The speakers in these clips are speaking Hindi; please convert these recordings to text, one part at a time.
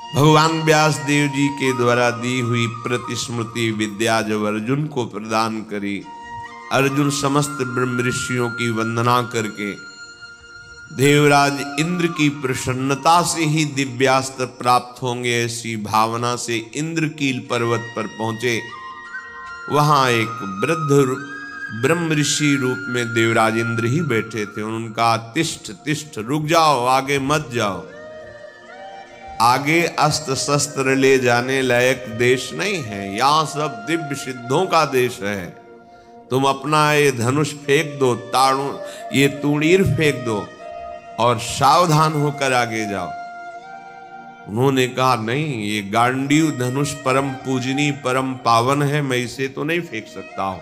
भगवान व्यास देव जी के द्वारा दी हुई प्रतिस्मृति विद्या जब अर्जुन को प्रदान करी, अर्जुन समस्त ब्रह्म ऋषियों की वंदना करके देवराज इंद्र की प्रसन्नता से ही दिव्यास्त्र प्राप्त होंगे ऐसी भावना से इंद्रकील पर्वत पर पहुंचे। वहां एक वृद्ध ब्रह्म ऋषि रूप में देवराज इंद्र ही बैठे थे। उनका तिष्ठ तिष्ठ, रुक जाओ, आगे मत जाओ, आगे अस्त्र शस्त्र ले जाने लायक देश नहीं है, यहां सब दिव्य सिद्धों का देश है। तुम अपना ये धनुष फेंक दो, ये तूणीर फेंक दो और सावधान होकर आगे जाओ। उन्होंने कहा नहीं, ये गांडीव धनुष परम पूजनी परम पावन है, मैं इसे तो नहीं फेंक सकता हूं।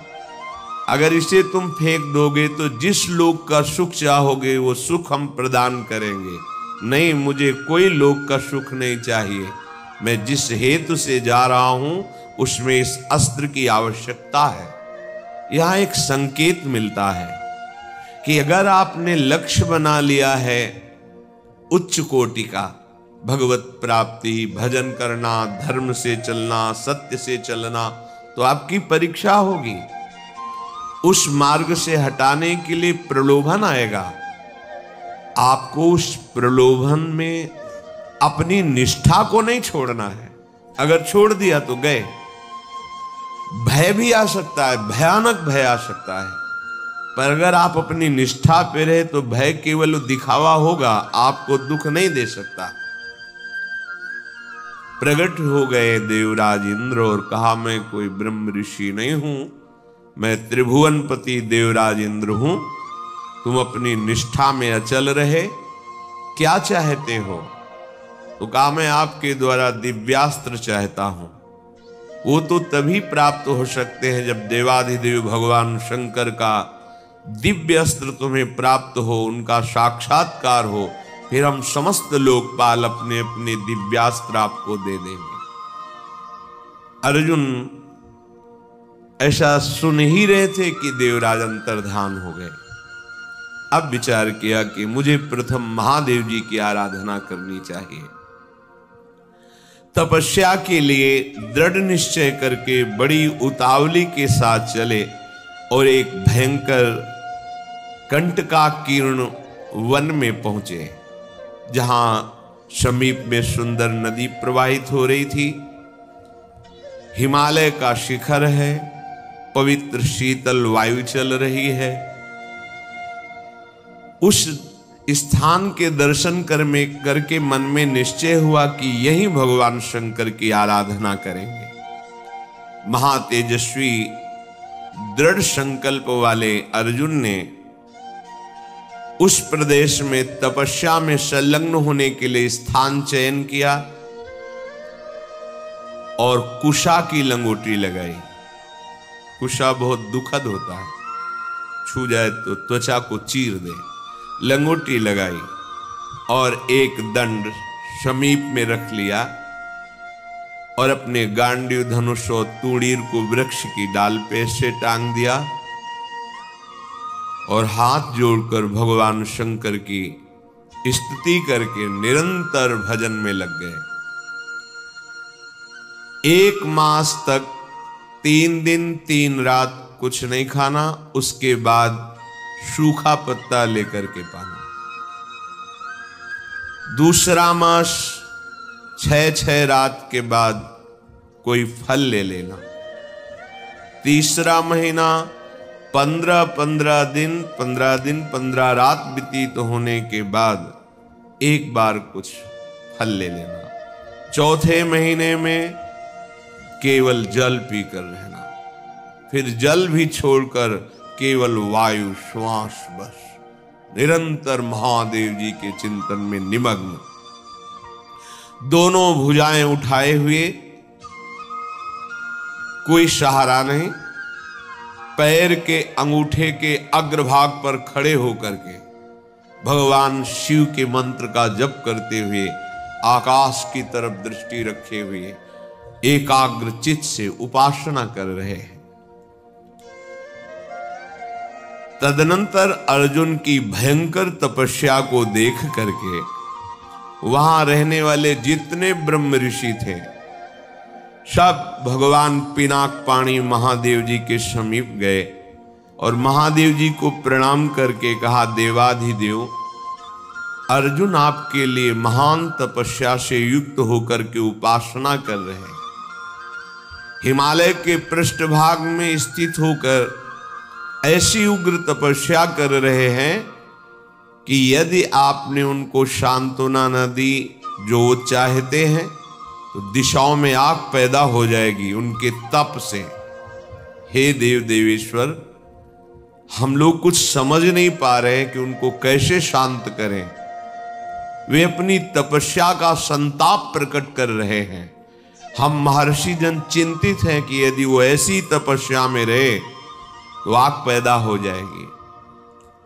अगर इसे तुम फेंक दोगे तो जिस लोक का सुख चाहोगे वो सुख हम प्रदान करेंगे। नहीं, मुझे कोई लोक का सुख नहीं चाहिए। मैं जिस हेतु से जा रहा हूं उसमें इस अस्त्र की आवश्यकता है। यह एक संकेत मिलता है कि अगर आपने लक्ष्य बना लिया है उच्च कोटि का, भगवत प्राप्ति, भजन करना, धर्म से चलना, सत्य से चलना, तो आपकी परीक्षा होगी। उस मार्ग से हटाने के लिए प्रलोभन आएगा। आपको उस प्रलोभन में अपनी निष्ठा को नहीं छोड़ना है। अगर छोड़ दिया तो गए। भय भी आ सकता है, भयानक भय आ सकता है, पर अगर आप अपनी निष्ठा पे रहे तो भय केवल दिखावा होगा, आपको दुख नहीं दे सकता। प्रकट हो गए देवराज इंद्र और कहा, मैं कोई ब्रह्म ऋषि नहीं हूं, मैं त्रिभुवनपति देवराज इंद्र हूं। तुम अपनी निष्ठा में अचल रहे, क्या चाहते हो? तो कहा, मैं आपके द्वारा दिव्यास्त्र चाहता हूं। वो तो तभी प्राप्त हो सकते हैं जब देवाधिदेव भगवान शंकर का दिव्य अस्त्र तुम्हें प्राप्त हो, उनका साक्षात्कार हो, फिर हम समस्त लोकपाल अपने अपने दिव्यास्त्र आपको दे देंगे। अर्जुन ऐसा सुन ही रहे थे कि देवराज अंतर्धान हो गए। अब विचार किया कि मुझे प्रथम महादेव जी की आराधना करनी चाहिए। तपस्या के लिए दृढ़ निश्चय करके बड़ी उतावली के साथ चले और एक भयंकर कंटकाकीर्ण वन में पहुंचे, जहां समीप में सुंदर नदी प्रवाहित हो रही थी। हिमालय का शिखर है, पवित्र शीतल वायु चल रही है। उस स्थान के दर्शन करके मन में निश्चय हुआ कि यही भगवान शंकर की आराधना करेंगे। महातेजस्वी दृढ़ संकल्प वाले अर्जुन ने उस प्रदेश में तपस्या में संलग्न होने के लिए स्थान चयन किया और कुशा की लंगोटी लगाई। कुशा बहुत दुखद होता है, छू जाए तो त्वचा को चीर दे। लंगोटी लगाई और एक दंड समीप में रख लिया और अपने गांडीव धनुष और तूणीर को वृक्ष की डाल पे से टांग दिया और हाथ जोड़कर भगवान शंकर की स्तुति करके निरंतर भजन में लग गए। 1 मास तक 3 दिन 3 रात कुछ नहीं खाना, उसके बाद सूखा पत्ता लेकर के पाना। दूसरा मास 6 रात के बाद कोई फल ले लेना। तीसरा महीना 15 दिन 15 रात व्यतीत होने के बाद एक बार कुछ फल ले लेना। चौथे महीने में केवल जल पीकर रहना, फिर जल भी छोड़कर केवल वायु श्वास, बस निरंतर महादेव जी के चिंतन में निमग्न। दोनों भुजाएं उठाए हुए, कोई सहारा नहीं, पैर के अंगूठे के अग्रभाग पर खड़े होकर के भगवान शिव के मंत्र का जप करते हुए आकाश की तरफ दृष्टि रखे हुए एकाग्र चित्त से उपासना कर रहे हैं। तदनंतर अर्जुन की भयंकर तपस्या को देख करके वहां रहने वाले जितने ब्रह्म ऋषि थे सब भगवान पिनाकपाणी महादेव जी के समीप गए और महादेव जी को प्रणाम करके कहा, देवाधिदेव, अर्जुन आपके लिए महान तपस्या से युक्त होकर के उपासना कर रहे हैं। हिमालय के पृष्ठभाग में स्थित होकर ऐसी उग्र तपस्या कर रहे हैं कि यदि आपने उनको सांत्वना न दी जो वो चाहते हैं तो दिशाओं में आग पैदा हो जाएगी उनके तप से। हे देव देवेश्वर, हम लोग कुछ समझ नहीं पा रहे हैं कि उनको कैसे शांत करें। वे अपनी तपस्या का संताप प्रकट कर रहे हैं। हम महर्षि जन चिंतित हैं कि यदि वो ऐसी तपस्या में रहे तो आग पैदा हो जाएगी।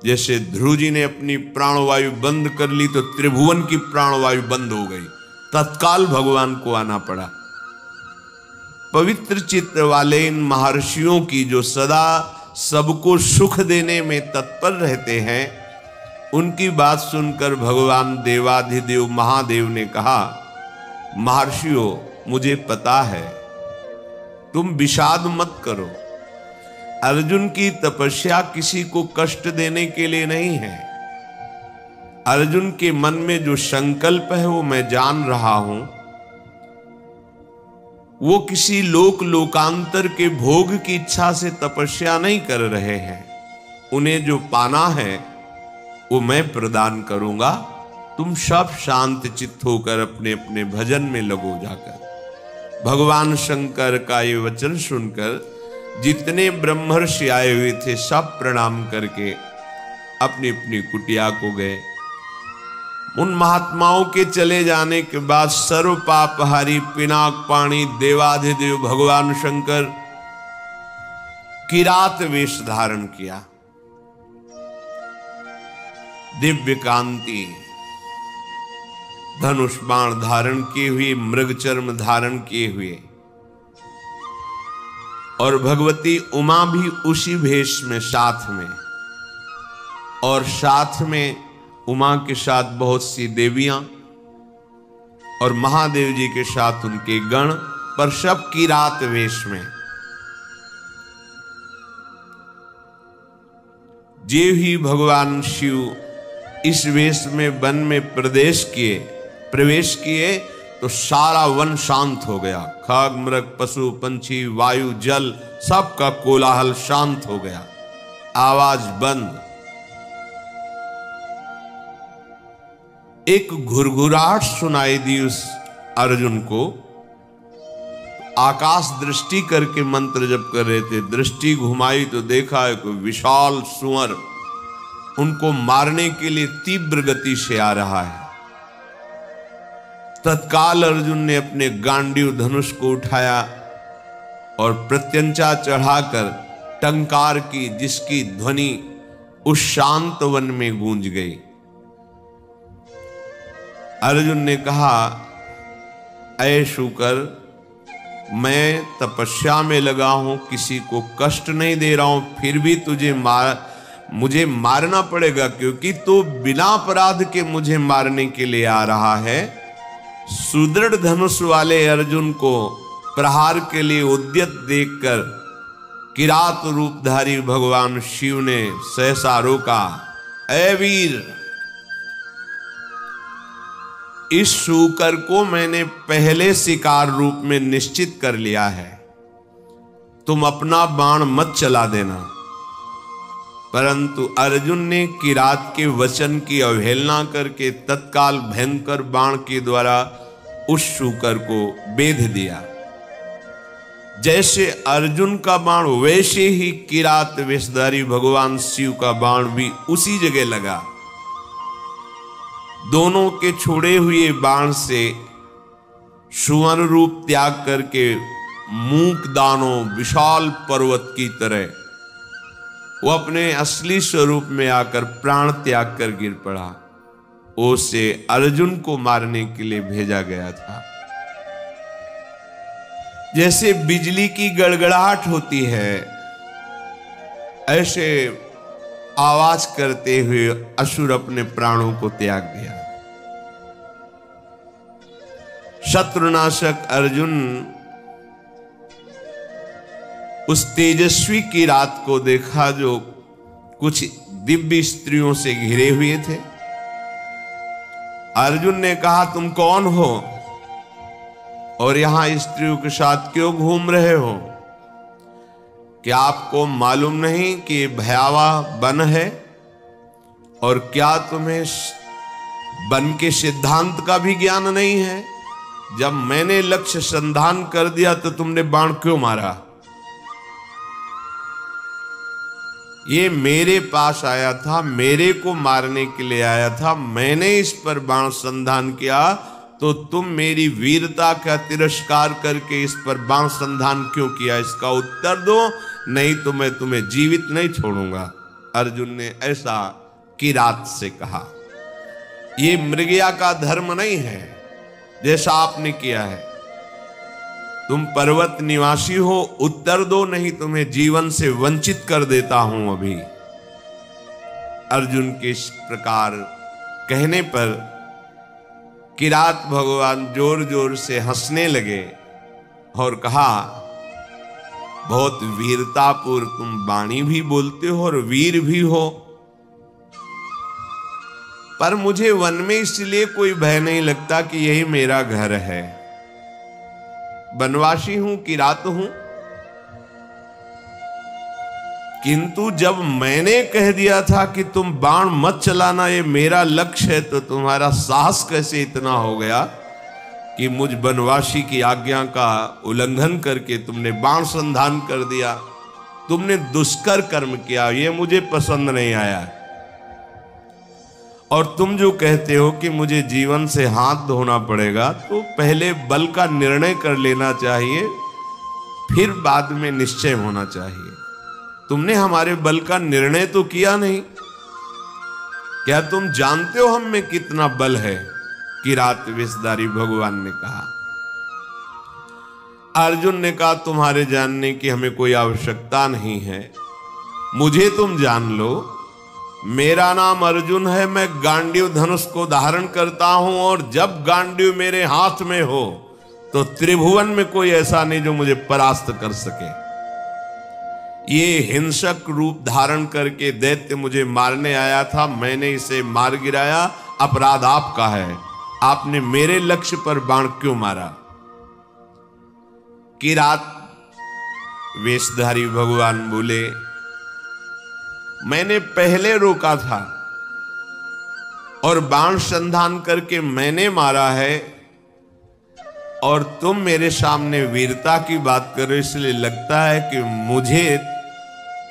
जैसे ध्रुव जी ने अपनी प्राणवायु बंद कर ली तो त्रिभुवन की प्राणवायु बंद हो गई, तत्काल भगवान को आना पड़ा। पवित्र चित्त वाले इन महर्षियों की जो सदा सबको सुख देने में तत्पर रहते हैं, उनकी बात सुनकर भगवान देवाधिदेव महादेव ने कहा, महर्षियों, मुझे पता है, तुम विषाद मत करो। अर्जुन की तपस्या किसी को कष्ट देने के लिए नहीं है। अर्जुन के मन में जो संकल्प है वो मैं जान रहा हूं। वो किसी लोकांतर के भोग की इच्छा से तपस्या नहीं कर रहे हैं। उन्हें जो पाना है वो मैं प्रदान करूंगा। तुम सब शांत चित्त होकर अपने अपने भजन में लगो जाकर। भगवान शंकर का ये वचन सुनकर जितने ब्रह्मर्षि आए हुए थे सब प्रणाम करके अपनी अपनी कुटिया को गए। उन महात्माओं के चले जाने के बाद सर्व पापहारी पिनाकपाणी देवाधिदेव भगवान शंकर किरात वेश धारण किया। दिव्य कांति, धनुष बाण धारण किए हुए, मृग चर्म धारण किए हुए, और भगवती उमा भी उसी भेष में साथ में, और साथ में उमा के साथ बहुत सी देवियां और महादेव जी के साथ उनके गण, पर सब किरात वेश में। जे ही भगवान शिव इस वेश में वन में प्रवेश किए तो सारा वन शांत हो गया। खग मृग पशु पंछी वायु जल सबका कोलाहल शांत हो गया, आवाज बंद। एक घुरघुराहट सुनाई दी उस अर्जुन को। आकाश दृष्टि करके मंत्र जप कर रहे थे, दृष्टि घुमाई तो देखा एक विशाल सुअर उनको मारने के लिए तीव्र गति से आ रहा है। तत्काल अर्जुन ने अपने गांडीव धनुष को उठाया और प्रत्यंचा चढ़ाकर टंकार की, जिसकी ध्वनि उस शांत वन में गूंज गई। अर्जुन ने कहा, ऐ शुकर, मैं तपस्या में लगा हूं, किसी को कष्ट नहीं दे रहा हूं, फिर भी मुझे मारना पड़ेगा, क्योंकि तो बिना अपराध के मुझे मारने के लिए आ रहा है। सुदृढ़ धनुष वाले अर्जुन को प्रहार के लिए उद्यत देखकर किरात रूपधारी भगवान शिव ने सहसा रोका, ऐ वीर, इस शूकर को मैंने पहले शिकार रूप में निश्चित कर लिया है, तुम अपना बाण मत चला देना। परंतु अर्जुन ने किरात के वचन की अवहेलना करके तत्काल भयंकर बाण के द्वारा उस शूकर को बेध दिया। जैसे अर्जुन का बाण वैसे ही किरात वेशधारी भगवान शिव का बाण भी उसी जगह लगा। दोनों के छोड़े हुए बाण से सुवर्ण रूप त्याग करके मूक दानों विशाल पर्वत की तरह वो अपने असली स्वरूप में आकर प्राण त्याग कर गिर पड़ा। उसे अर्जुन को मारने के लिए भेजा गया था। जैसे बिजली की गड़गड़ाहट होती है, ऐसे आवाज करते हुए असुर अपने प्राणों को त्याग दिया। शत्रुनाशक अर्जुन उस तेजस्वी की रात को देखा जो कुछ दिव्य स्त्रियों से घिरे हुए थे। अर्जुन ने कहा, तुम कौन हो और यहां स्त्रियों के साथ क्यों घूम रहे हो? क्या आपको मालूम नहीं कि भयावह वन है? और क्या तुम्हें वन के सिद्धांत का भी ज्ञान नहीं है? जब मैंने लक्ष्य संधान कर दिया तो तुमने बाण क्यों मारा? ये मेरे पास आया था, मेरे को मारने के लिए आया था, मैंने इस पर बाण संधान किया, तो तुम मेरी वीरता का तिरस्कार करके इस पर बाण संधान क्यों किया? इसका उत्तर दो, नहीं तो मैं तुम्हें जीवित नहीं छोड़ूंगा। अर्जुन ने ऐसा किरात से कहा। ये मृगया का धर्म नहीं है जैसा आपने किया है। तुम पर्वत निवासी हो, उत्तर दो, नहीं तुम्हें जीवन से वंचित कर देता हूं अभी। अर्जुन के इस प्रकार कहने पर किरात भगवान जोर जोर से हंसने लगे और कहा, बहुत वीरतापूर्ण तुम वाणी भी बोलते हो और वीर भी हो, पर मुझे वन में इसलिए कोई भय नहीं लगता कि यही मेरा घर है। वनवासी हूं, किरात हूं, किंतु जब मैंने कह दिया था कि तुम बाण मत चलाना, ये मेरा लक्ष्य है, तो तुम्हारा साहस कैसे इतना हो गया कि मुझ वनवासी की आज्ञा का उल्लंघन करके तुमने बाण संधान कर दिया? तुमने दुष्कर कर्म किया, ये मुझे पसंद नहीं आया। और तुम जो कहते हो कि मुझे जीवन से हाथ धोना पड़ेगा, तो पहले बल का निर्णय कर लेना चाहिए, फिर बाद में निश्चय होना चाहिए। तुमने हमारे बल का निर्णय तो किया नहीं। क्या तुम जानते हो हम में कितना बल है? किरात वेशधारी भगवान ने कहा। अर्जुन ने कहा, तुम्हारे जानने की हमें कोई आवश्यकता नहीं है, मुझे तुम जान लो। मेरा नाम अर्जुन है, मैं गांडीव धनुष को धारण करता हूं, और जब गांडीव मेरे हाथ में हो तो त्रिभुवन में कोई ऐसा नहीं जो मुझे परास्त कर सके। ये हिंसक रूप धारण करके दैत्य मुझे मारने आया था, मैंने इसे मार गिराया, अपराध आपका है। आपने मेरे लक्ष्य पर बाण क्यों मारा? किरात वेशधारी भगवान बोले, मैंने पहले रोका था और बाण संधान करके मैंने मारा है, और तुम मेरे सामने वीरता की बात करो, इसलिए लगता है कि मुझे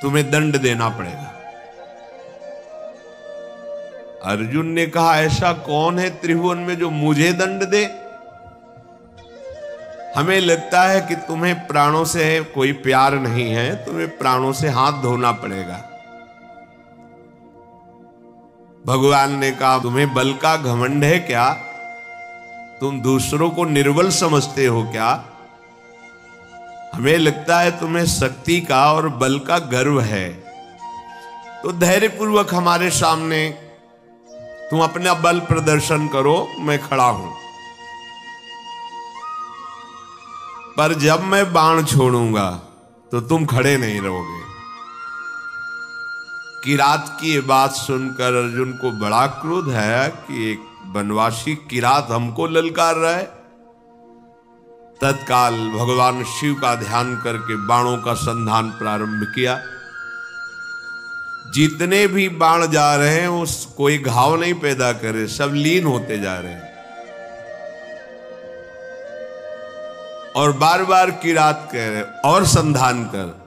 तुम्हें दंड देना पड़ेगा। अर्जुन ने कहा, ऐसा कौन है त्रिभुवन में जो मुझे दंड दे? हमें लगता है कि तुम्हें प्राणों से कोई प्यार नहीं है, तुम्हें प्राणों से हाथ धोना पड़ेगा। भगवान ने कहा, तुम्हें बल का घमंड है क्या? तुम दूसरों को निर्बल समझते हो क्या? हमें लगता है तुम्हें शक्ति का और बल का गर्व है। तो धैर्यपूर्वक हमारे सामने तुम अपना बल प्रदर्शन करो, मैं खड़ा हूं। पर जब मैं बाण छोड़ूंगा तो तुम खड़े नहीं रहोगे। किरात की ये बात सुनकर अर्जुन को बड़ा क्रोध है कि एक वनवासी किरात हमको ललकार रहा है। तत्काल भगवान शिव का ध्यान करके बाणों का संधान प्रारंभ किया। जितने भी बाण जा रहे हैं उस कोई घाव नहीं पैदा करे, सब लीन होते जा रहे हैं। और बार बार किरात कह रहे, और संधान कर।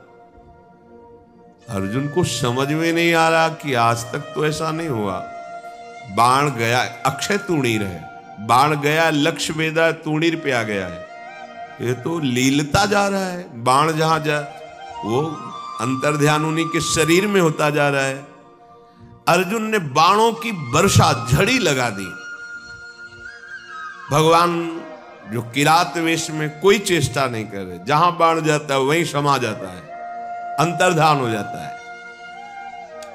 अर्जुन को समझ में नहीं आ रहा कि आज तक तो ऐसा नहीं हुआ। बाण गया, अक्षय तूणीर है, बाण गया, लक्ष्य वेदा तूणीर पे आ गया है। ये तो लीलता जा रहा है। बाण जहां जा वो अंतर ध्यान उन्हीं के शरीर में होता जा रहा है। अर्जुन ने बाणों की वर्षा झड़ी लगा दी। भगवान जो किरात वेश में कोई चेष्टा नहीं कर रहे, जहां बाण जाता है वहीं समा जाता है, अंतर्धान हो जाता है।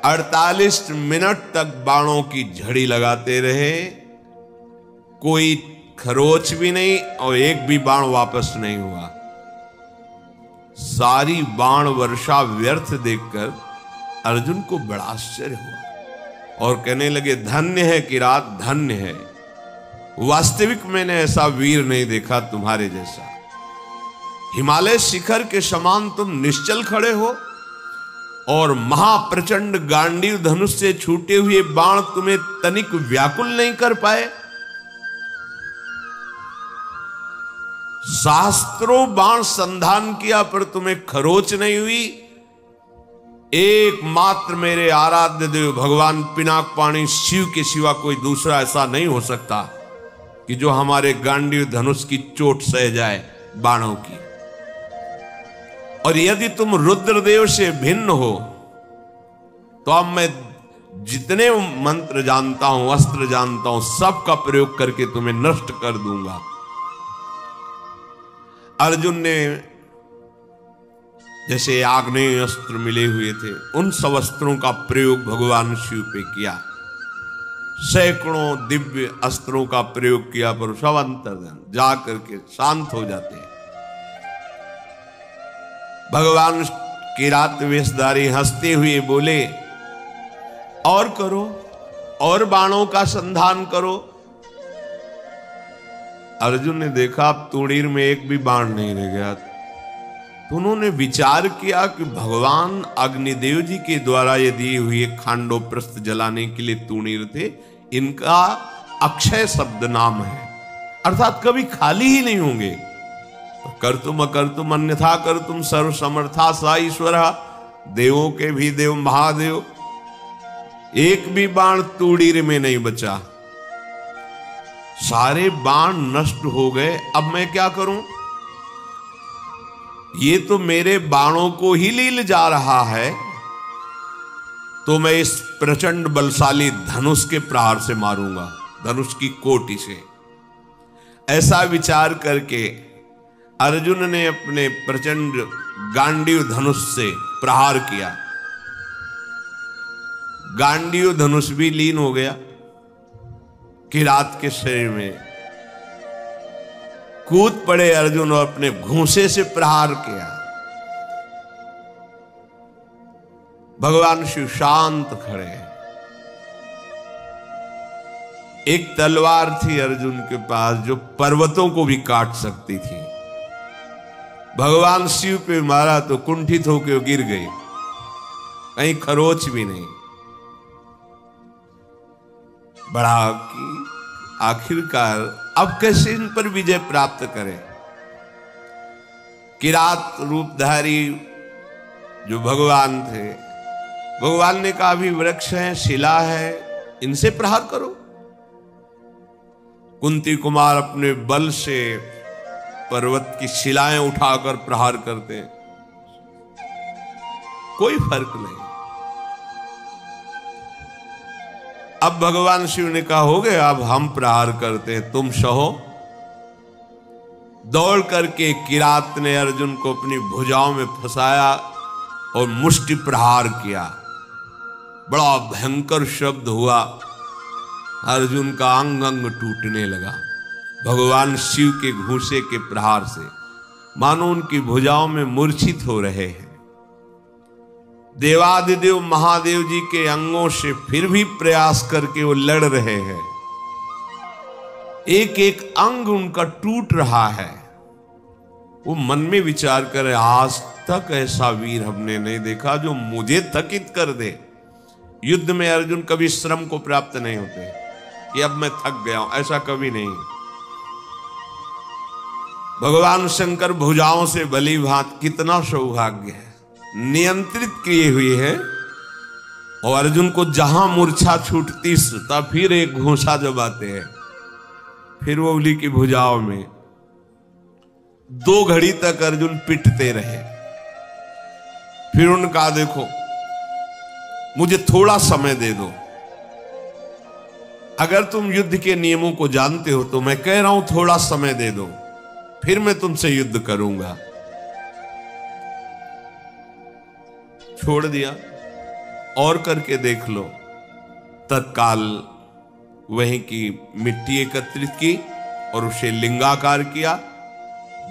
48 मिनट तक बाणों की झड़ी लगाते रहे, कोई खरोच भी नहीं और एक भी बाण वापस नहीं हुआ। सारी बाण वर्षा व्यर्थ देखकर अर्जुन को बड़ा आश्चर्य हुआ और कहने लगे, धन्य है किरात, धन्य है। वास्तविक मैंने ऐसा वीर नहीं देखा तुम्हारे जैसा। हिमालय शिखर के समान तुम निश्चल खड़े हो और महाप्रचंड गांडीव धनुष से छूटे हुए बाण तुम्हें तनिक व्याकुल नहीं कर पाए। शास्त्रों बाण संधान किया पर तुम्हें खरोच नहीं हुई। एकमात्र मेरे आराध्य देव भगवान पिनाकपाणी शिव के सिवा कोई दूसरा ऐसा नहीं हो सकता कि जो हमारे गांडीव धनुष की चोट सह जाए बाणों की। और यदि तुम रुद्रदेव से भिन्न हो तो अब मैं जितने मंत्र जानता हूं, अस्त्र जानता हूं, सबका प्रयोग करके तुम्हें नष्ट कर दूंगा। अर्जुन ने जैसे आग्नेय अस्त्र मिले हुए थे उन सब अस्त्रों का प्रयोग भगवान शिव पे किया। सैकड़ों दिव्य अस्त्रों का प्रयोग किया पर सब अंतर्धान जा करके शांत हो जाते हैं। भगवान किरात वेशधारी हंसते हुए बोले, और करो, और बाणों का संधान करो। अर्जुन ने देखा अब तूणीर में एक भी बाण नहीं रह गया। तो उन्होंने विचार किया कि भगवान अग्निदेव जी के द्वारा ये दिए हुए खांडोप्रस्थ जलाने के लिए तूणीर थे, इनका अक्षय शब्द नाम है, अर्थात कभी खाली ही नहीं होंगे। कर्तुम अकर्तुम अन्यथा कर्तुम सर्व समर्था सा ईश्वर, देवों के भी देव महादेव। एक भी बाण तूणीर में नहीं बचा, सारे बाण नष्ट हो गए। अब मैं क्या करूं? ये तो मेरे बाणों को ही लील जा रहा है, तो मैं इस प्रचंड बलशाली धनुष के प्रहार से मारूंगा, धनुष की कोटि से। ऐसा विचार करके अर्जुन ने अपने प्रचंड गांडीव धनुष से प्रहार किया। गांडीव धनुष भी लीन हो गया किरात के शरीर में। कूद पड़े अर्जुन और अपने घूंसे से प्रहार किया। भगवान शिव शांत खड़े। एक तलवार थी अर्जुन के पास जो पर्वतों को भी काट सकती थी। भगवान शिव पे मारा तो कुंठित होकर गिर गई, कहीं खरोच भी नहीं। बड़ा कि आखिरकार अब कैसे इन पर विजय प्राप्त करें। किरात रूपधारी जो भगवान थे, भगवान ने कहा अभी वृक्ष है, शिला है, इनसे प्रहार करो। कुंती कुमार अपने बल से पर्वत की शिलाएं उठाकर प्रहार करते हैं, कोई फर्क नहीं। अब भगवान शिव ने कहा हो गया, अब हम प्रहार करते हैं, तुम सहो। दौड़ करके किरात ने अर्जुन को अपनी भुजाओं में फंसाया और मुष्टि प्रहार किया। बड़ा भयंकर शब्द हुआ, अर्जुन का अंग अंग टूटने लगा भगवान शिव के घूंसे के प्रहार से, मानो उनकी भुजाओं में मूर्छित हो रहे हैं। देवादिदेव महादेव जी के अंगों से फिर भी प्रयास करके वो लड़ रहे हैं। एक एक अंग उनका टूट रहा है। वो मन में विचार करे, आज तक ऐसा वीर हमने नहीं देखा जो मुझे थकित कर दे। युद्ध में अर्जुन कभी श्रम को प्राप्त नहीं होते कि अब मैं थक गया हूं, ऐसा कभी नहीं। भगवान शंकर भुजाओं से भली भांत, कितना सौभाग्य है, नियंत्रित किए हुए हैं। और अर्जुन को जहां मूर्छा छूटती तब फिर एक घूंसा जमाते हैं, फिर वो उली की भुजाओं में 2 घड़ी तक अर्जुन पिटते रहे। फिर उनका देखो, मुझे थोड़ा समय दे दो, अगर तुम युद्ध के नियमों को जानते हो तो मैं कह रहा हूं थोड़ा समय दे दो, फिर मैं तुमसे युद्ध करूंगा। छोड़ दिया, और करके देख लो। तत्काल वहीं की मिट्टी एकत्रित की और उसे लिंगाकार किया।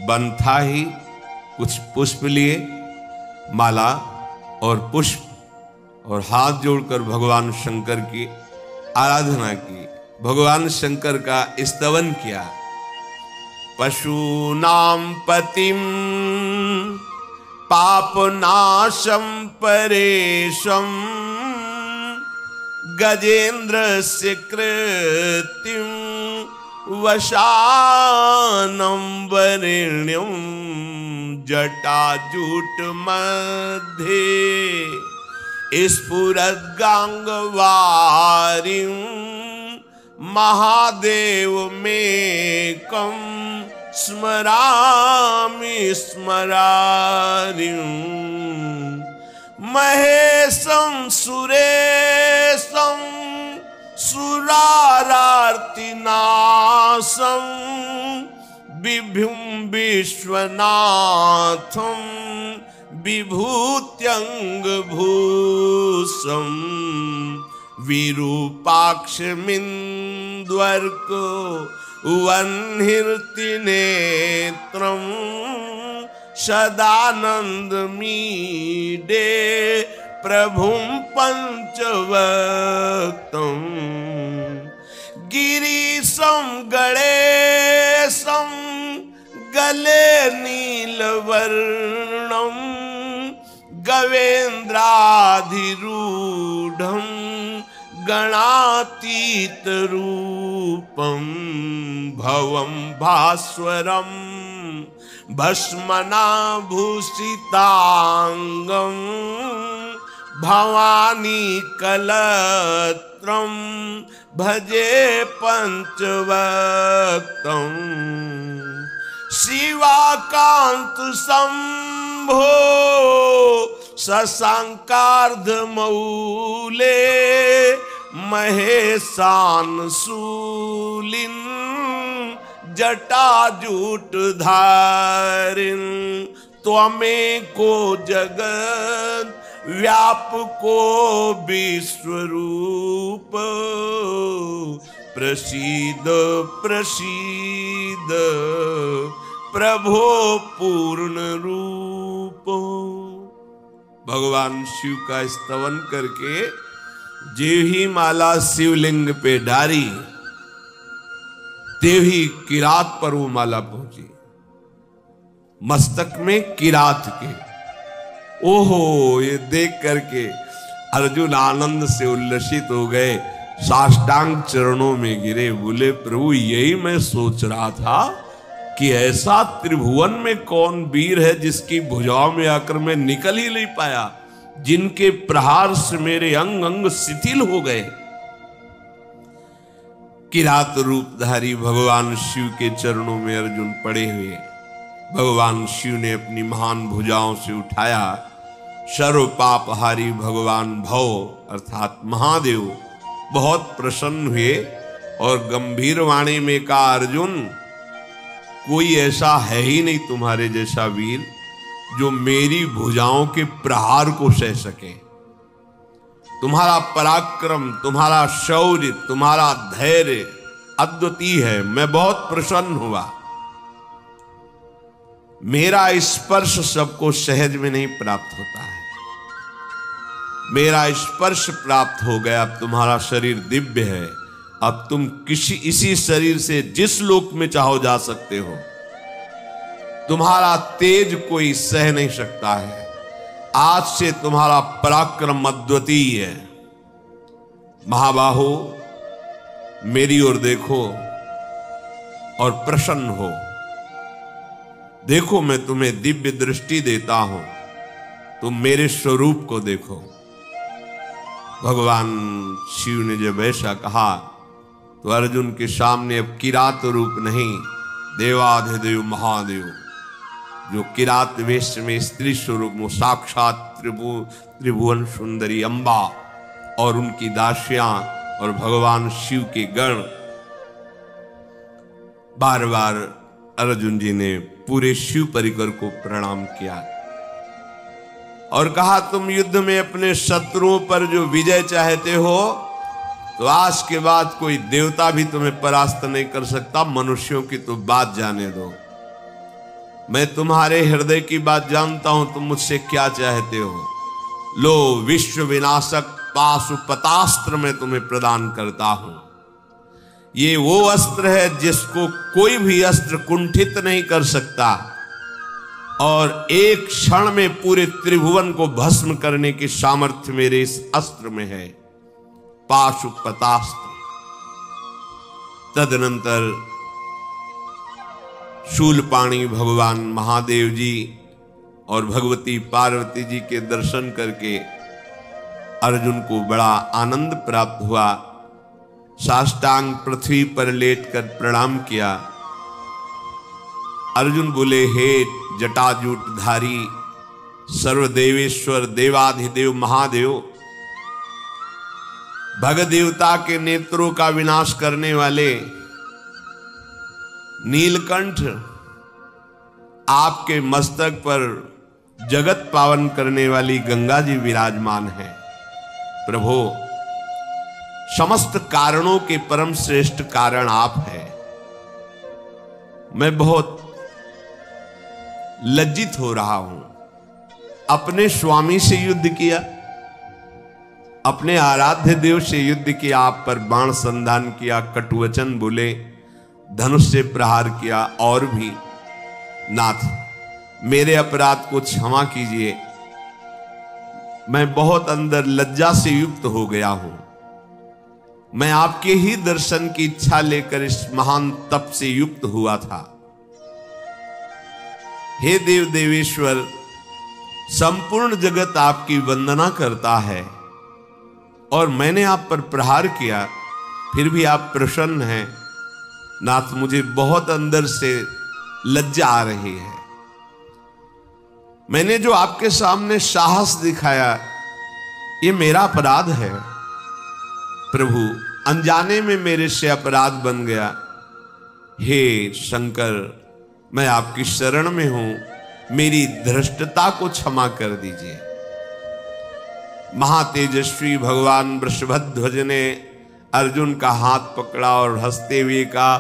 बन था ही, कुछ पुष्प लिए, माला और पुष्प, और हाथ जोड़कर भगवान शंकर की आराधना की, भगवान शंकर का स्तवन किया। पशूनां पतिं पापनाशं परेशं गजेन्द्रस्य कृतिं वशानं वरेण्यं जटाजूट मध्ये स्फुरद्गांगवारिं महादेवमेकं स्मरामि स्मरारिं महेशं सुरेशं सुरारार्तिनाशं विभुं विश्वनाथं विभूत्यंगभूषं विरूपाक्षमिन्द्वर्को वह्निर्तिनेत्रं सदानन्दमीडे प्रभुं पंचवक्तं गिरीशं गणेशं गले नीलवर्णं गवेन्द्राधिरूढं गणातीतरूपं भवं भास्वरं भस्मनाभूषितांगं भवानी कलत्रं भजे पंचवक्तं शिवाकांत शंभो शशांकार्धमौले महेशान शूलिन जटाजूट धारिन त्वमेको जगत व्यापको विश्वरूप प्रसीद प्रसीद प्रभो पूर्ण रूप। भगवान शिव का स्तवन करके जेव ही माला शिवलिंग पे डारी, तेव ही किरात पर वो माला पहुंची, मस्तक में किरात के। ओहो, ये देख करके अर्जुन आनंद से उल्लसित हो गए, साष्टांग चरणों में गिरे, बोले प्रभु यही मैं सोच रहा था कि ऐसा त्रिभुवन में कौन वीर है जिसकी भुजाओं में आकर मैं निकल ही नहीं पाया, जिनके प्रहार से मेरे अंग अंग शिथिल हो गए। किरात रूपधारी भगवान शिव के चरणों में अर्जुन पड़े हुए, भगवान शिव ने अपनी महान भुजाओं से उठाया। सर्व पापहारी भगवान भव अर्थात महादेव बहुत प्रसन्न हुए और गंभीर वाणी में कहा, अर्जुन कोई ऐसा है ही नहीं तुम्हारे जैसा वीर जो मेरी भुजाओं के प्रहार को सह सके। तुम्हारा पराक्रम, तुम्हारा शौर्य, तुम्हारा धैर्य अद्वितीय है। मैं बहुत प्रसन्न हुआ। मेरा स्पर्श सबको सहज में नहीं प्राप्त होता है, मेरा स्पर्श प्राप्त हो गया। अब तुम्हारा शरीर दिव्य है, अब तुम इसी शरीर से जिस लोक में चाहो जा सकते हो। तुम्हारा तेज कोई सह नहीं सकता है। आज से तुम्हारा पराक्रम अद्वितीय है। महाबाहो, मेरी ओर देखो और प्रसन्न हो। देखो, मैं तुम्हें दिव्य दृष्टि देता हूं, तुम मेरे स्वरूप को देखो। भगवान शिव ने जब ऐसा कहा तो अर्जुन के सामने अब किरात रूप नहीं, देवाधिदेव महादेव जो किरात वेश में स्त्री स्वरूप में साक्षात त्रिभुवन सुंदरी अंबा और उनकी दासियां और भगवान शिव के गण। बार बार अर्जुन जी ने पूरे शिव परिकर को प्रणाम किया और कहा, तुम युद्ध में अपने शत्रुओं पर जो विजय चाहते हो तो आज के बाद कोई देवता भी तुम्हें परास्त नहीं कर सकता। मनुष्यों की तो बात जाने दो, मैं तुम्हारे हृदय की बात जानता हूं, तुम मुझसे क्या चाहते हो। लो, विश्व विनाशक पाशुपतास्त्र मैं तुम्हें प्रदान करता हूं। ये वो अस्त्र है जिसको कोई भी अस्त्र कुंठित नहीं कर सकता, और एक क्षण में पूरे त्रिभुवन को भस्म करने की सामर्थ्य मेरे इस अस्त्र में है, पाशुपतास्त्र। तदनंतर शूलपाणी भगवान महादेव जी और भगवती पार्वती जी के दर्शन करके अर्जुन को बड़ा आनंद प्राप्त हुआ। साष्टांग पृथ्वी पर लेटकर प्रणाम किया। अर्जुन बोले, हे जटाजूटधारी सर्वदेवेश्वर देवाधिदेव महादेव, भगदेवता के नेत्रों का विनाश करने वाले नीलकंठ, आपके मस्तक पर जगत पावन करने वाली गंगा जी विराजमान है। प्रभु, समस्त कारणों के परम श्रेष्ठ कारण आप हैं। मैं बहुत लज्जित हो रहा हूं। अपने स्वामी से युद्ध किया, अपने आराध्य देव से युद्ध किया, आप पर बाण संधान किया, कटुवचन बोले, धनुष से प्रहार किया, और भी नाथ मेरे अपराध को क्षमा कीजिए। मैं बहुत अंदर लज्जा से युक्त हो गया हूं। मैं आपके ही दर्शन की इच्छा लेकर इस महान तप से युक्त हुआ था। हे देव देवेश्वर, संपूर्ण जगत आपकी वंदना करता है, और मैंने आप पर प्रहार किया, फिर भी आप प्रसन्न हैं। नाथ, मुझे बहुत अंदर से लज्जा आ रही है। मैंने जो आपके सामने साहस दिखाया, ये मेरा अपराध है। प्रभु, अनजाने में मेरे से अपराध बन गया। हे शंकर, मैं आपकी शरण में हूं, मेरी धृष्टता को क्षमा कर दीजिए। महातेजस्वी भगवान वृषभध्वज ने अर्जुन का हाथ पकड़ा और हंसते हुए कहा,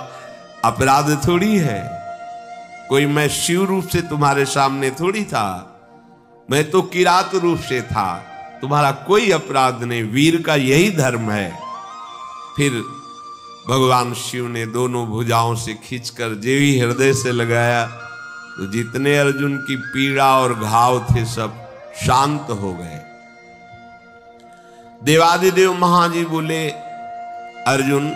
अपराध थोड़ी है, कोई मैं शिव रूप से तुम्हारे सामने थोड़ी था, मैं तो किरात रूप से था, तुम्हारा कोई अपराध नहीं, वीर का यही धर्म है। फिर भगवान शिव ने दोनों भुजाओं से खींचकर जेवी हृदय से लगाया, तो जितने अर्जुन की पीड़ा और घाव थे सब शांत हो गए। देवादिदेव महाजी बोले, अर्जुन,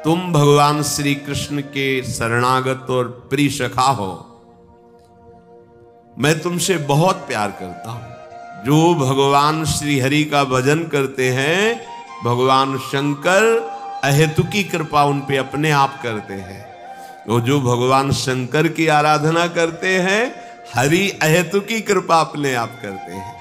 तुम भगवान श्री कृष्ण के शरणागत और प्रिय सखा हो, मैं तुमसे बहुत प्यार करता हूं। जो भगवान श्री हरि का भजन करते हैं, भगवान शंकर अहेतुकी कृपा उन पे अपने आप करते हैं। वो जो भगवान शंकर की आराधना करते हैं, हरि अहेतुकी कृपा अपने आप करते हैं।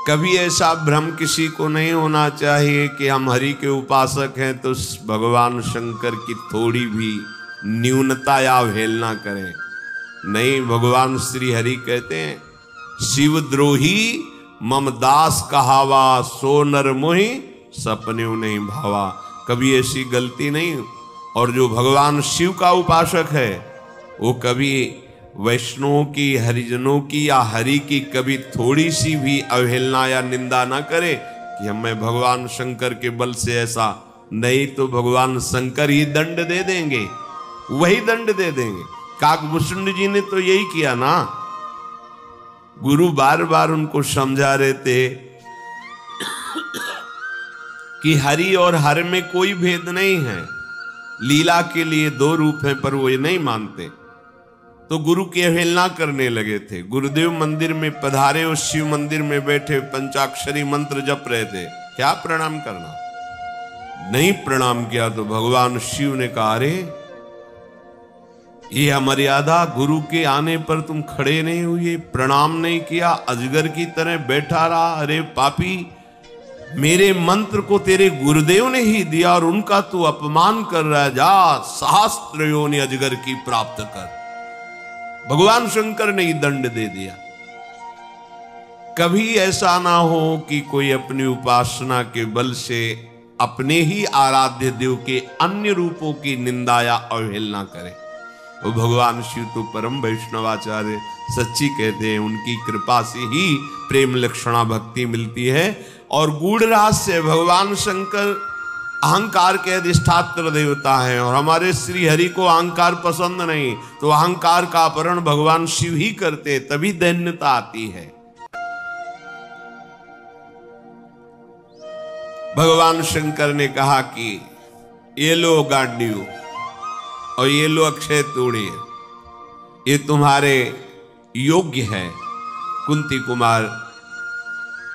कभी ऐसा भ्रम किसी को नहीं होना चाहिए कि हम हरि के उपासक हैं तो भगवान शंकर की थोड़ी भी न्यूनता या अवहेलना करें। नहीं, भगवान श्री हरि कहते हैं, शिवद्रोही मम दास कहावा, सो नर मोहि सपने नहीं भावा। कभी ऐसी गलती नहीं। और जो भगवान शिव का उपासक है, वो कभी वैष्णवों की, हरिजनों की या हरि की कभी थोड़ी सी भी अवहेलना या निंदा ना करे कि हमें भगवान शंकर के बल से ऐसा, नहीं तो भगवान शंकर ही दंड दे देंगे, वही दंड दे देंगे। काकभूषण जी ने तो यही किया ना। गुरु बार बार उनको समझा रहे थे कि हरि और हर में कोई भेद नहीं है, लीला के लिए दो रूप हैं, पर वो ये नहीं मानते। तो गुरु की अवहेलना करने लगे थे। गुरुदेव मंदिर में पधारे, उस शिव मंदिर में बैठे पंचाक्षरी मंत्र जप रहे थे, क्या प्रणाम करना? नहीं प्रणाम किया तो भगवान शिव ने कहा, अरे ये अमर्यादा, गुरु के आने पर तुम खड़े नहीं हुए, प्रणाम नहीं किया, अजगर की तरह बैठा रहा। अरे पापी, मेरे मंत्र को तेरे गुरुदेव ने ही दिया और उनका तू अपमान कर रहा है। जा, सहस्त्र योनि अजगर की प्राप्त कर। भगवान शंकर ने ही दंड दे दिया। कभी ऐसा ना हो कि कोई अपनी उपासना के बल से अपने ही आराध्य देव के अन्य रूपों की निंदा या अवहेलना करे। वो भगवान शिव तो परम वैष्णवाचार्य सच्ची कहते हैं, उनकी कृपा से ही प्रेम लक्षणा भक्ति मिलती है। और गूढ़ रहस्य, भगवान शंकर अहंकार के अधिष्ठात्र देवता हैं और हमारे श्री हरि को अहंकार पसंद नहीं, तो अहंकार का अपहरण भगवान शिव ही करते, तभी दैन्यता आती है। भगवान शंकर ने कहा कि ये लो गांडियो और ये लो अक्षय तूणीर, ये तुम्हारे योग्य है। कुंती कुमार,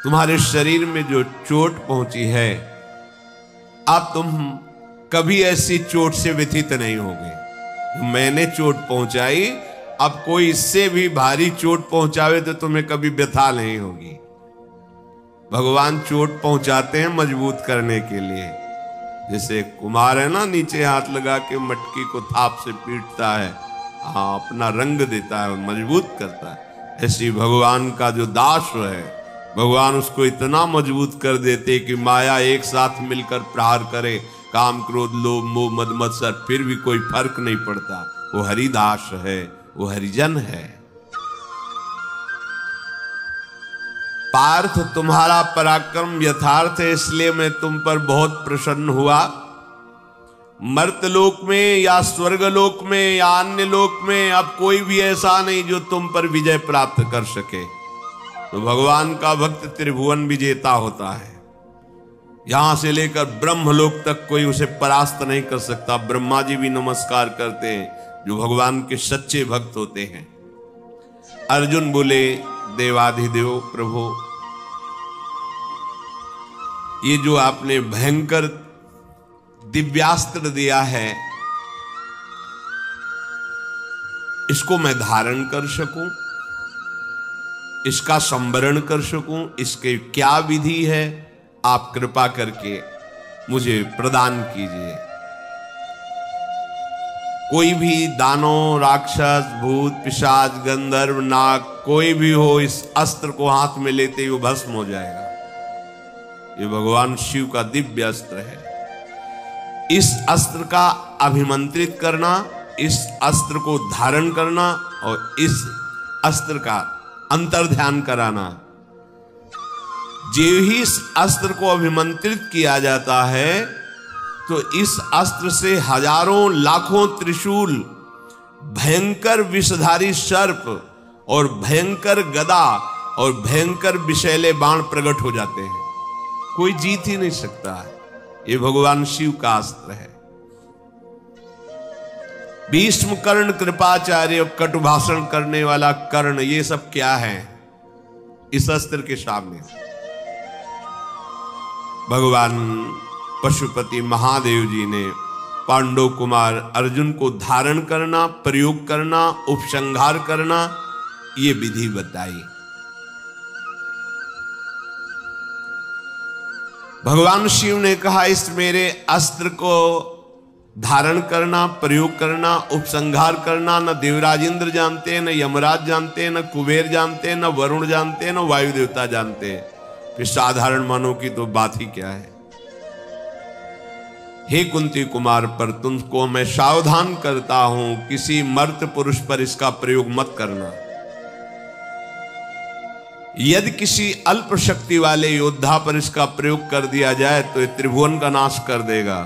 तुम्हारे शरीर में जो चोट पहुंची है, अब तुम कभी ऐसी चोट से व्यथित नहीं होगे। मैंने चोट पहुंचाई, अब कोई इससे भी भारी चोट पहुंचावे तो तुम्हें कभी व्यथा नहीं होगी। भगवान चोट पहुंचाते हैं मजबूत करने के लिए। जैसे कुमार है ना, नीचे हाथ लगा के मटकी को थाप से पीटता है, हाँ, अपना रंग देता है और मजबूत करता है। ऐसी भगवान का जो दास है, भगवान उसको इतना मजबूत कर देते कि माया एक साथ मिलकर प्रहार करे, काम क्रोध लोभ मोह मद मत्सर, फिर भी कोई फर्क नहीं पड़ता। वो हरिदास है, वो हरिजन है। पार्थ, तुम्हारा पराक्रम यथार्थ है, इसलिए मैं तुम पर बहुत प्रसन्न हुआ। मर्तलोक में या स्वर्गलोक में या अन्य लोक में अब कोई भी ऐसा नहीं जो तुम पर विजय प्राप्त कर सके। तो भगवान का भक्त त्रिभुवन विजेता होता है, यहां से लेकर ब्रह्मलोक तक कोई उसे परास्त नहीं कर सकता। ब्रह्मा जी भी नमस्कार करते हैं जो भगवान के सच्चे भक्त होते हैं। अर्जुन बोले, देवाधिदेव प्रभु, ये जो आपने भयंकर दिव्यास्त्र दिया है, इसको मैं धारण कर सकूं, इसका संवरण कर सकूं, इसके क्या विधि है, आप कृपा करके मुझे प्रदान कीजिए। कोई भी दानव, राक्षस, भूत, पिशाच, गंधर्व, नाग, कोई भी हो, इस अस्त्र को हाथ में लेते ही वो भस्म हो जाएगा। ये भगवान शिव का दिव्य अस्त्र है। इस अस्त्र का अभिमंत्रित करना, इस अस्त्र को धारण करना और इस अस्त्र का अंतर्ध्यान कराना, जो ही इस अस्त्र को अभिमंत्रित किया जाता है तो इस अस्त्र से हजारों लाखों त्रिशूल, भयंकर विषधारी सर्प और भयंकर गदा और भयंकर विषैले बाण प्रकट हो जाते हैं। कोई जीत ही नहीं सकता है। ये भगवान शिव का अस्त्र है। भीष्म, कर्ण, कृपाचार्य, कटु भाषण करने वाला कर्ण, ये सब क्या है इस अस्त्र के सामने? भगवान पशुपति महादेव जी ने पांडव कुमार अर्जुन को धारण करना, प्रयोग करना, उपसंहार करना, ये विधि बताई। भगवान शिव ने कहा, इस मेरे अस्त्र को धारण करना, प्रयोग करना, उपसंहार करना न देवराज इंद्र जानते, न यमराज जानते, न कुबेर जानते, न वरुण जानते, न वायु देवता जानते, फिर साधारण मानव की तो बात ही क्या है। हे कुंती कुमार, पर तुमको मैं सावधान करता हूं, किसी मर्त पुरुष पर इसका प्रयोग मत करना। यदि किसी अल्प शक्ति वाले योद्धा पर इसका प्रयोग कर दिया जाए तो ये त्रिभुवन का नाश कर देगा।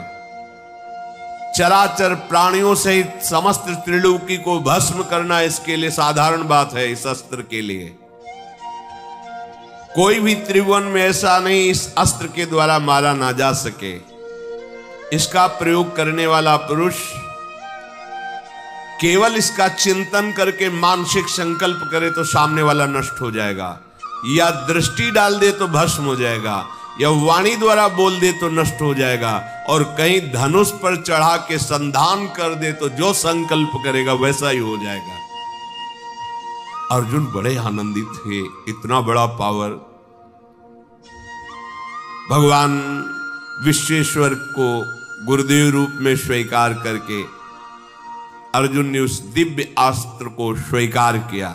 चराचर प्राणियों सहित समस्त त्रिलोकी को भस्म करना इसके लिए साधारण बात है। इस अस्त्र के लिए कोई भी त्रिभुवन में ऐसा नहीं इस अस्त्र के द्वारा मारा ना जा सके। इसका प्रयोग करने वाला पुरुष केवल इसका चिंतन करके मानसिक संकल्प करे तो सामने वाला नष्ट हो जाएगा, या दृष्टि डाल दे तो भस्म हो जाएगा, या वाणी द्वारा बोल दे तो नष्ट हो जाएगा, और कहीं धनुष पर चढ़ा के संधान कर दे तो जो संकल्प करेगा वैसा ही हो जाएगा। अर्जुन बड़े आनंदित थे, इतना बड़ा पावर। भगवान विश्वेश्वर को गुरुदेव रूप में स्वीकार करके अर्जुन ने उस दिव्य अस्त्र को स्वीकार किया।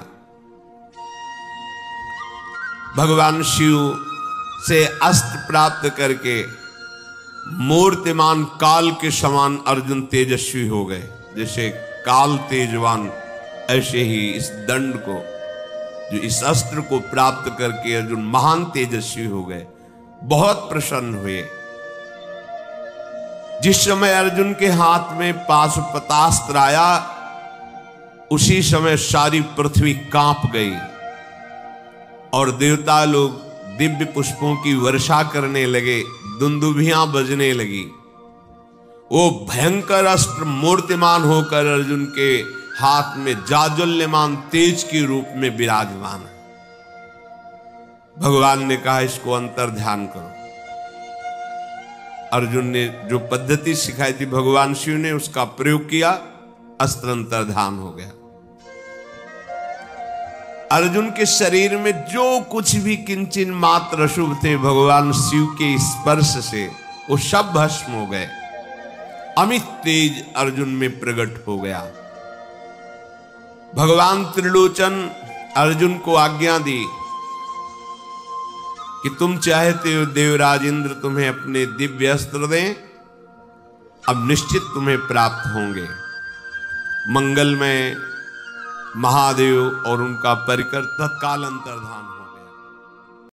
भगवान शिव से अस्त्र प्राप्त करके मूर्तिमान काल के समान अर्जुन तेजस्वी हो गए। जैसे काल तेजवान, ऐसे ही इस दंड को, जो इस अस्त्र को प्राप्त करके अर्जुन महान तेजस्वी हो गए। बहुत प्रसन्न हुए। जिस समय अर्जुन के हाथ में पाशुपतास्त्र आया, उसी समय सारी पृथ्वी कांप गई और देवता लोग दिव्य पुष्पों की वर्षा करने लगे, दुंदुभियां बजने लगी। वो भयंकर अस्त्र मूर्तिमान होकर अर्जुन के हाथ में जाज्वल्यमान तेज के रूप में विराजमान है। भगवान ने कहा इसको अंतर ध्यान करो। अर्जुन ने जो पद्धति सिखाई थी भगवान शिव ने उसका प्रयोग किया, अस्त्र अंतर ध्यान हो गया। अर्जुन के शरीर में जो कुछ भी किंचन मात्र अशुभ थे, भगवान शिव के स्पर्श से वो सब भस्म हो गए। अमित तेज अर्जुन में प्रकट हो गया। भगवान त्रिलोचन अर्जुन को आज्ञा दी कि तुम चाहते हो देवराज इंद्र तुम्हें अपने दिव्य अस्त्र दें, अब निश्चित तुम्हें प्राप्त होंगे। मंगल में महादेव और उनका परिकर तत्काल अंतर्धान हो।